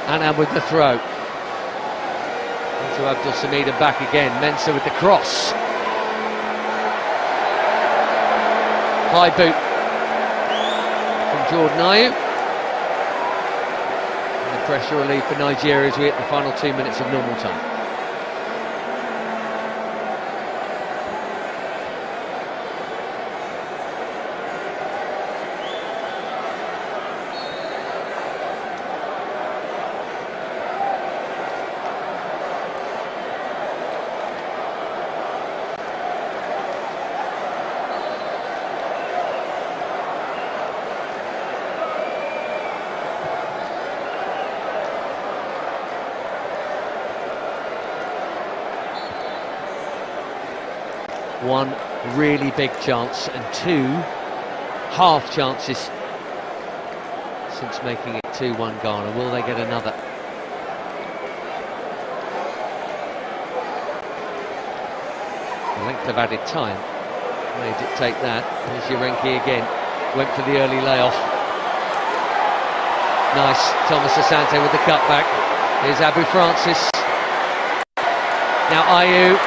Annan with the throw. Into Abdul Samid and back again. Mensah with the cross. High boot from Jordan Ayew. And the pressure relief for Nigeria as we hit the final 2 minutes of normal time. One really big chance and two half chances since making it 2-1 Ghana. Will they get another? The length of added time may dictate that. There's Yarenki again, went for the early layoff. Nice, Thomas Asante with the cutback. Here's Abu Francis. Now Ayew.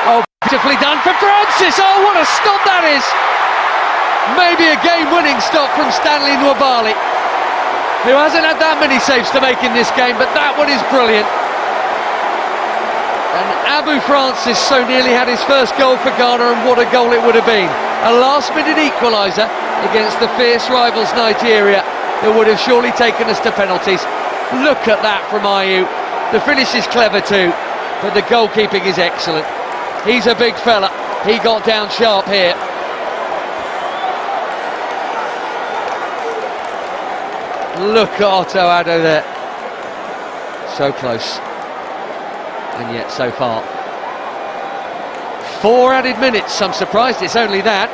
Oh, beautifully done for Francis. Oh, what a stop that is. Maybe a game-winning stop from Stanley Nwabali, who hasn't had that many saves to make in this game, but that one is brilliant. And Abu Francis so nearly had his first goal for Ghana, and what a goal it would have been. A last-minute equaliser against the fierce rivals Nigeria that would have surely taken us to penalties. Look at that from Ayew. The finish is clever too, but the goalkeeping is excellent. He's a big fella. He got down sharp here. Look at Otto Addo there. So close. And yet so far. 4 added minutes. I'm surprised it's only that.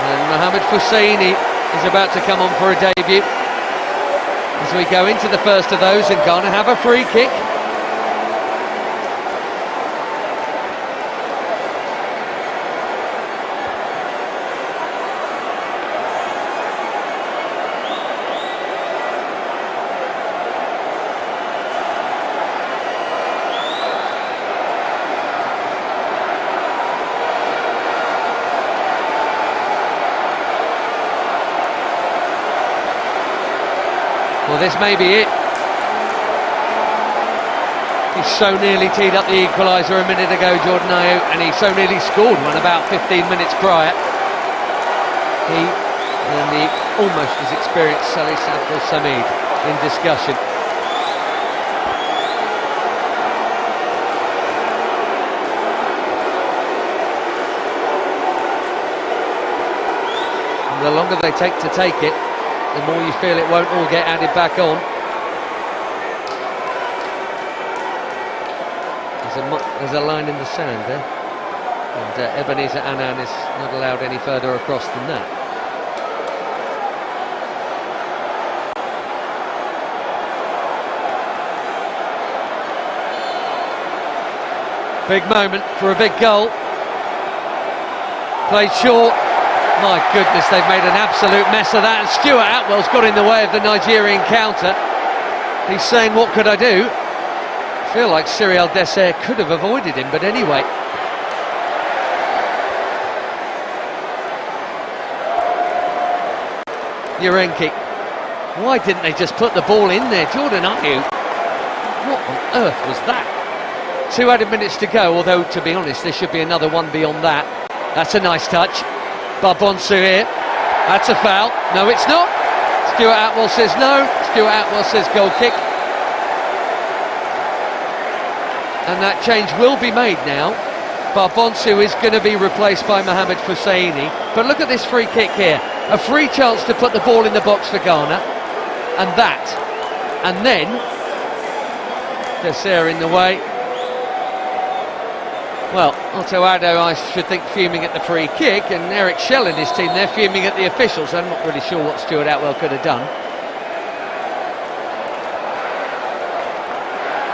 And Mohamed Husseini is about to come on for a debut. As we go into the first of those, and Ghana have a free kick. Well, this may be it. He's so nearly teed up the equaliser a minute ago, Jordan Ayew, and he so nearly scored one about 15 minutes prior. He and the almost as experienced Salih Abdul Samid in discussion. And the longer they take to take it, the more you feel it won't all get added back on. There's a line in the sand there, and Ebenezer Annan is not allowed any further across than that. Big moment for a big goal. Played short. My goodness, they've made an absolute mess of that, and Stuart Atwell's got in the way of the Nigerian counter. He's saying, what could I do? I feel like Cyriel Dessert could have avoided him, but anyway. Yarenki. Why didn't they just put the ball in there? Jordan Ayew. What on earth was that? 2 added minutes to go, although, to be honest, there should be another one beyond that. That's a nice touch. Barbonsu here. That's a foul. No, it's not. Stuart Atwell says no. Stuart Atwell says goal kick. And that change will be made now. Barbonsu is going to be replaced by Mohamed Husseini. But look at this free kick here. A free chance to put the ball in the box for Ghana. And that. And then Dessert in the way. Well, Otto Addo, I should think, fuming at the free kick, and Eric Shell and his team, they're fuming at the officials. I'm not really sure what Stuart Atwell could have done.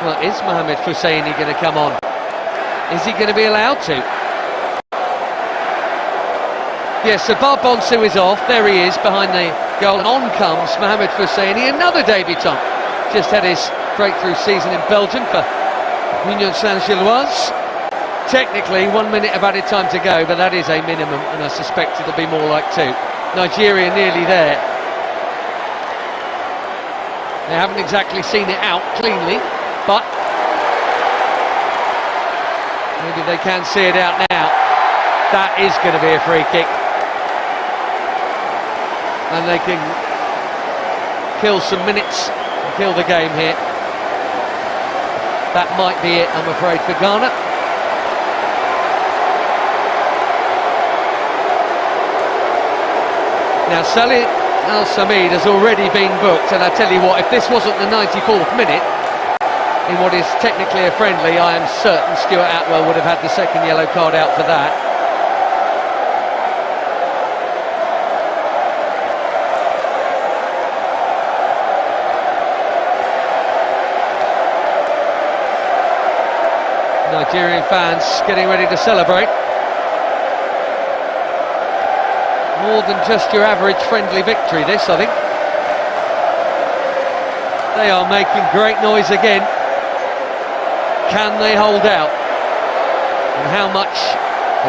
Well, is Mohamed Husseini going to come on? Is he going to be allowed to? Yes, so Barbonsu is off. There he is, behind the goal. On comes Mohamed Hosseini, another debutant. Just had his breakthrough season in Belgium for Union Saint-Gilloise. Technically 1 minute of added time to go, but that is a minimum, and I suspect it'll be more like 2. Nigeria nearly there. They haven't exactly seen it out cleanly, but maybe they can see it out now. That is going to be a free kick. And they can kill some minutes and kill the game here. That might be it, I'm afraid, for Ghana. Now, Salih Al-Samid has already been booked, and I tell you what, if this wasn't the 94th minute, in what is technically a friendly, I am certain Stuart Atwell would have had the second yellow card out for that. Nigerian fans getting ready to celebrate. More than just your average friendly victory, this, I think. They are making great noise again. Can they hold out? And how much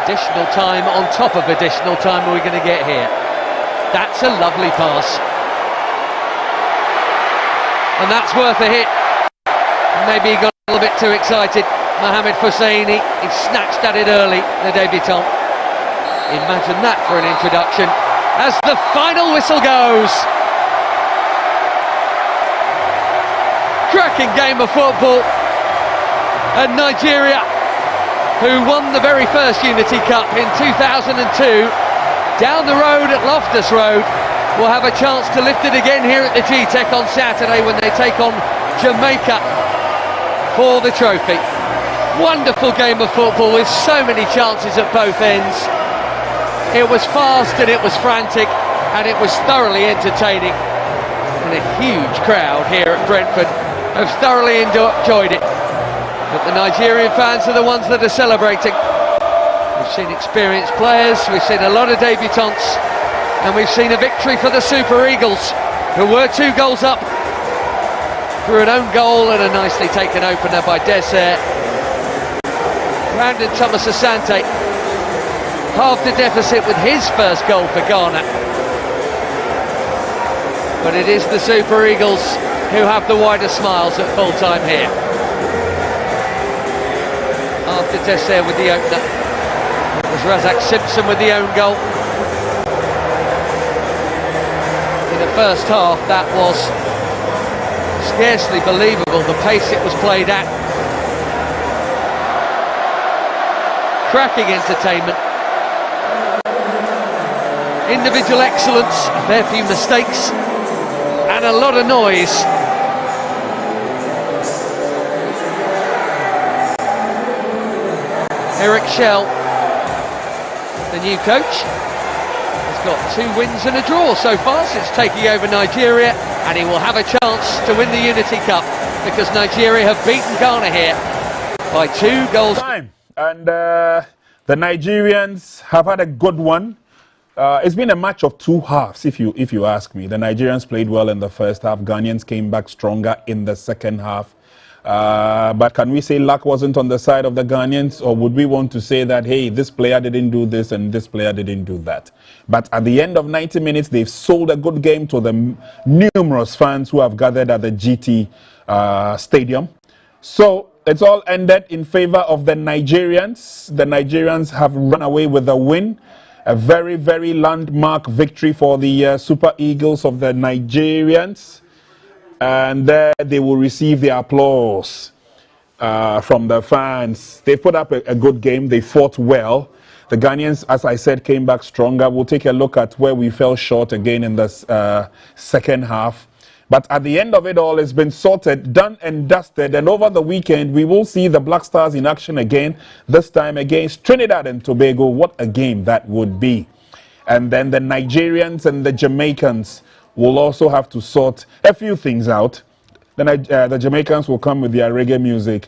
additional time on top of additional time are we going to get here? That's a lovely pass. And that's worth a hit. Maybe he got a little bit too excited. Mohamed Hosseini, he snatched at it early, the debutant. Imagine that for an introduction, as the final whistle goes. Cracking game of football. And Nigeria, who won the very first Unity Cup in 2002, down the road at Loftus Road, will have a chance to lift it again here at the G-Tech on Saturday when they take on Jamaica for the trophy. Wonderful game of football with so many chances at both ends. It was fast and it was frantic and it was thoroughly entertaining, and a huge crowd here at Brentford have thoroughly enjoyed it. But the Nigerian fans are the ones that are celebrating. We've seen experienced players, we've seen a lot of debutants, and we've seen a victory for the Super Eagles, who were 2 goals up through an own goal and a nicely taken opener by Desert. Brandon Thomas Asante halved the deficit with his first goal for Ghana. But it is the Super Eagles who have the wider smiles at full time here. After Desser with the opener, it was Razak Simpson with the own goal. In the first half, that was scarcely believable, the pace it was played at. Cracking entertainment. Individual excellence, a fair few mistakes, and a lot of noise. Eric Shell, the new coach, has got 2 wins and a draw so far since taking over Nigeria, and he will have a chance to win the Unity Cup because Nigeria have beaten Ghana here by 2 goals. And the Nigerians have had a good one. It's been a match of 2 halves, if you ask me. The Nigerians played well in the first half. Ghanaians came back stronger in the second half. But can we say luck wasn't on the side of the Ghanaians, or would we want to say that, hey, this player didn't do this and this player didn't do that? But at the end of 90 minutes, they've sold a good game to the numerous fans who have gathered at the GT Stadium. So it's all ended in favor of the Nigerians. The Nigerians have run away with the win. A very, very landmark victory for the Super Eagles of the Nigerians. And there they will receive the applause from the fans. They put up a good game. They fought well. The Ghanaians, as I said, came back stronger. We'll take a look at where we fell short again in the second half. But at the end of it all, it's been sorted, done and dusted. And over the weekend, we will see the Black Stars in action again, this time against Trinidad and Tobago. What a game that would be. And then the Nigerians and the Jamaicans will also have to sort a few things out. The Jamaicans will come with their reggae music.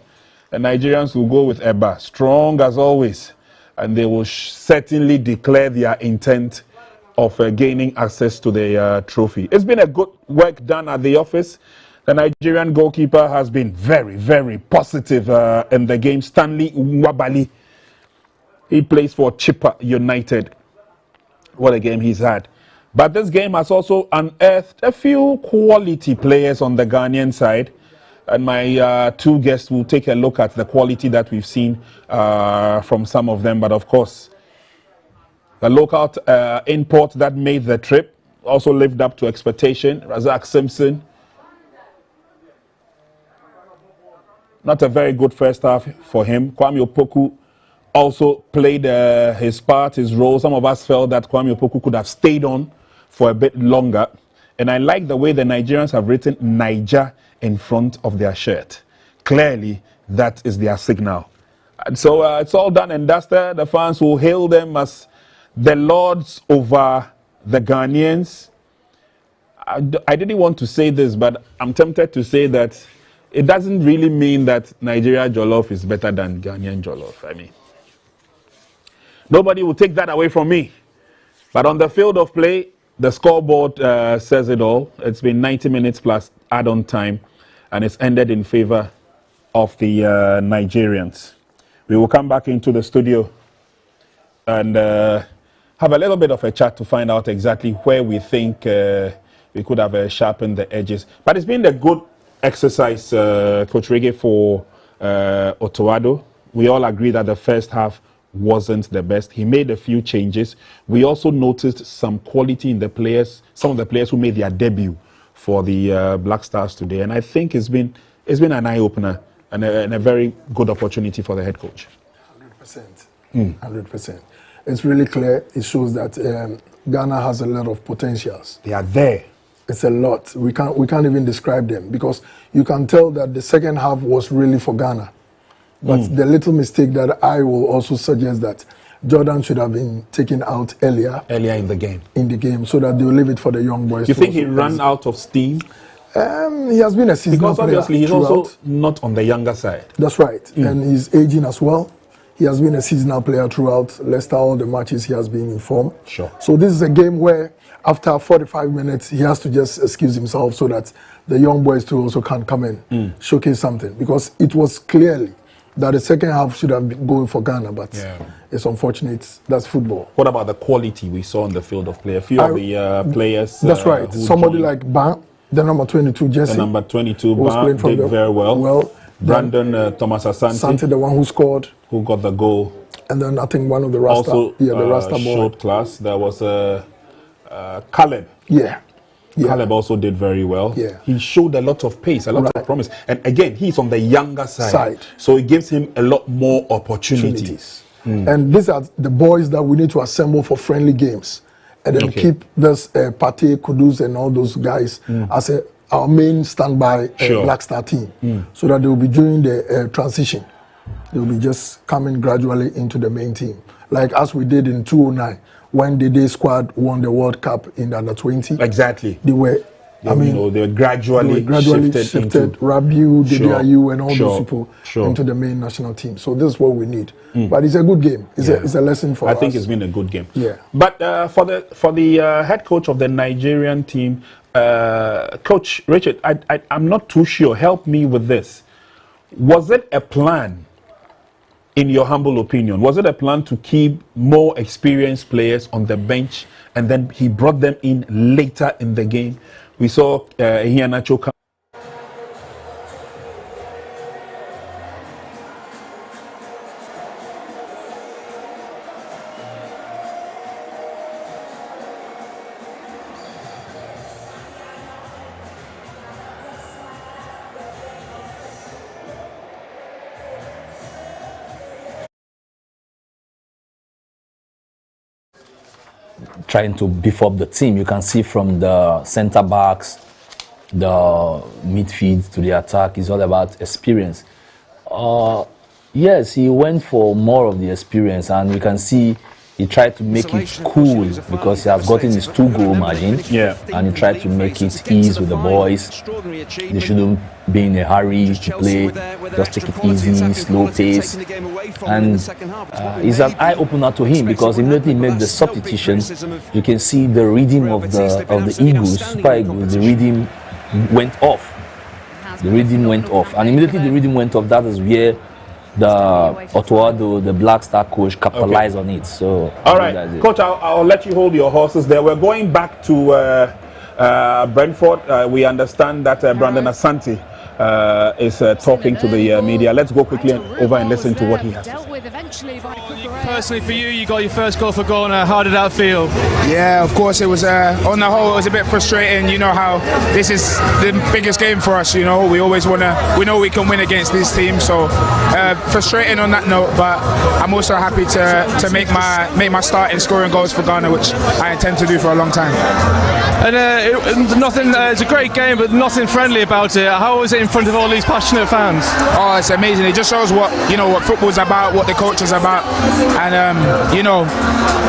The Nigerians will go with Eba, strong as always. And they will certainly declare their intent of gaining access to the trophy. It's been a good work done at the office. The Nigerian goalkeeper has been very, very positive in the game. Stanley Nwabali, he plays for Chippa United. What a game he's had. But this game has also unearthed a few quality players on the Ghanaian side. And my two guests will take a look at the quality that we've seen from some of them. But of course, the local import that made the trip also lived up to expectation. Razak Simpson. Not a very good first half for him. Kwame Opoku also played his part, his role. Some of us felt that Kwame Opoku could have stayed on for a bit longer. And I like the way the Nigerians have written Niger in front of their shirt. Clearly, that is their signal. And so it's all done and dusted. The fans will hail them as the lords over the Ghanaians. I didn't want to say this, but I'm tempted to say that it doesn't really mean that Nigeria Jollof is better than Ghanaian Jollof. I mean, nobody will take that away from me. But on the field of play, the scoreboard says it all. It's been 90 minutes plus add-on time, and it's ended in favor of the Nigerians. We will come back into the studio and have a little bit of a chat to find out exactly where we think we could have sharpened the edges. But it's been a good exercise, Coach Reggae, for Otto Addo. We all agree that the first half wasn't the best. He made a few changes. We also noticed some quality in the players, some of the players who made their debut for the Black Stars today. And I think it's been an eye-opener and a very good opportunity for the head coach. 100%. 100%. It's really clear. It shows that Ghana has a lot of potentials. They are there. It's a lot. We can't even describe them, because you can tell that the second half was really for Ghana. But the little mistake that I will also suggest that Jordan should have been taken out earlier in the game, so that they will leave it for the young boys. You think he ran out of steam? He has been a seasonal player. Because obviously he's also not on the younger side. That's right. And he's aging as well. He has been a seasonal player throughout Leicester, all the matches he has been in form. Sure. So this is a game where after 45 minutes, he has to just excuse himself so that the young boys too also can come in, showcase something. Because it was clearly that the second half should have been going for Ghana, but it's unfortunate. That's football. What about the quality we saw on the field of play? A few of the players. That's right. Somebody like Ban, the number 22, Jesse. The number 22, Ban, did very well. Brandon Thomas Asante, the one who scored, who got the goal. And then I think one of the Rasta, also, the Rasta boy. Showed class. There was Caleb. Caleb also did very well. He showed a lot of pace, a lot of promise. And again, he's on the younger side. So it gives him a lot more opportunities. And these are the boys that we need to assemble for friendly games. And then keep this Pate, Kudus and all those guys as our main standby Black Star team. So that they will be doing the transition. They will be just coming gradually into the main team. Like as we did in 2009. When the Day squad won the World Cup in the under-20. Exactly. They were, they were gradually shifted into Rabiu, Didiayu, and all those people into the main national team. So this is what we need. But it's a good game. It's a lesson for us. I think it's been a good game. Yeah. But for the head coach of the Nigerian team, Coach Richard, I'm not too sure. Help me with this. Was it a plan? In your humble opinion, was it a plan to keep more experienced players on the bench and then he brought them in later in the game? We saw Iheanacho come. Trying to beef up the team. You can see from the center backs, the midfield to the attack, it's all about experience. Yes, he went for more of the experience, and you can see he tried to make it cool because he has gotten his 2-goal margin. Yeah. And he tried to make it easy with the boys. They shouldn't be in a hurry to play. Just take it easy, slow pace. And it's an eye opener to him because immediately he made the substitution. You can see the rhythm of the Eagles, Super Eagles. The rhythm went off. The rhythm went off, and immediately the rhythm went off. That is where the Otuado, the Black Star coach, capitalized on it. So, all right, Coach, I'll let you hold your horses there. We're going back to Brentford. We understand that Brandon Asante is talking to the media. Let's go quickly over and listen to what he has to say. Personally, for you, you got your first goal for Ghana. How did that feel? Yeah, of course, it was on the whole, it was a bit frustrating. You know how this is the biggest game for us. You know, we always we know we can win against this team. So frustrating on that note, but I'm also happy to make my start in scoring goals for Ghana, which I intend to do for a long time. And nothing. It's a great game, but nothing friendly about it. How was it in front of all these passionate fans? Oh, it's amazing. It just shows what football's about, what the culture's about, and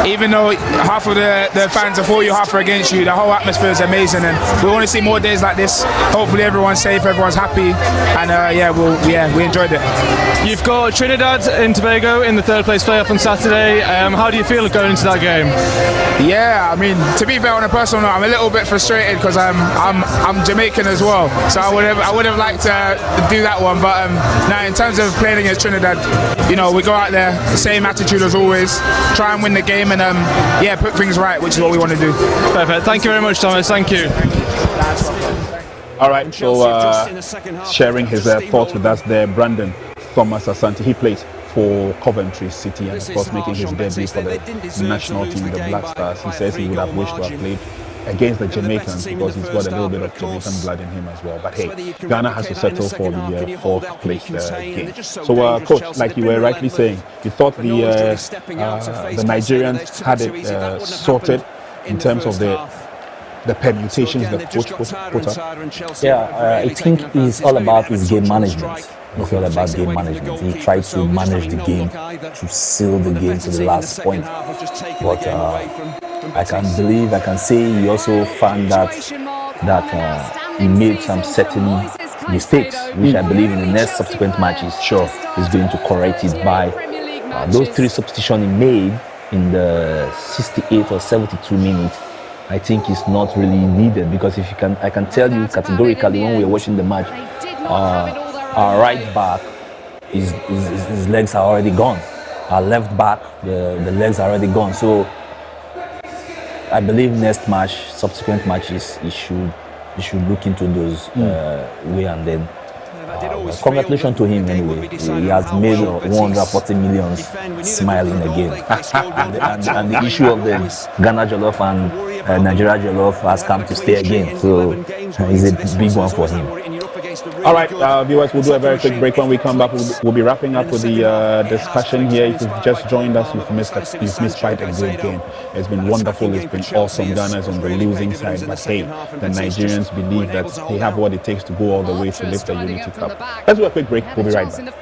even though half of the fans are for you, half are against you, the whole atmosphere is amazing, and we want to see more days like this. Hopefully, everyone's safe, everyone's happy, and we enjoyed it. You've got Trinidad and Tobago in the third place playoff on Saturday. How do you feel going into that game? Yeah, I mean, to be fair, on a personal note, I'm a little bit frustrated because I'm Jamaican as well, so I would have liked to do that one. But now, in terms of playing against Trinidad, we go out there, the same attitude as always, try and win the game, and put things right, which is what we want to do. Perfect. Thank you very much, Thomas. Thank you. All right, so sharing his thoughts with us there, Brandon Thomas Asante. He plays for Coventry City and, of course, making his debut for the national team, the Black Stars. He says he would have wished to have played against the Jamaicans because he's got a little bit of Jamaican blood in him as well. But hey, Ghana has to settle for the fourth place game. So, Coach, like you were rightly saying, you thought the Nigerians had it sorted in terms of the permutations the coach put up? Yeah, I think it's all about his game management. It's all about game management. He tried to manage the game to seal the game to the last point. But I can say he also found that he made some certain mistakes, which I believe in the next subsequent matches, he's going to correct it by those 3 substitutions he made in the 68 or 72 minutes. I think it's not really needed because I can tell you categorically when we were watching the match, our right back, his legs are already gone. Our left back, the legs are already gone. So I believe next match, subsequent matches, he should look into those way, and then congratulations to him anyway. He has made 140 million smiling again. and the issue of the Ghana Jollof and Nigeria Jollof has come to stay again. So it's a big one for him. All right, viewers, we'll do a very quick break. When we come back, we'll be wrapping up with the discussion here. If you've just joined us, you've missed quite a good game. It's been wonderful. It's been awesome. Ghana's on the losing side, but hey, the Nigerians believe that they have what it takes to go all the way to lift the Unity Cup. Let's do a quick break. We'll be right back.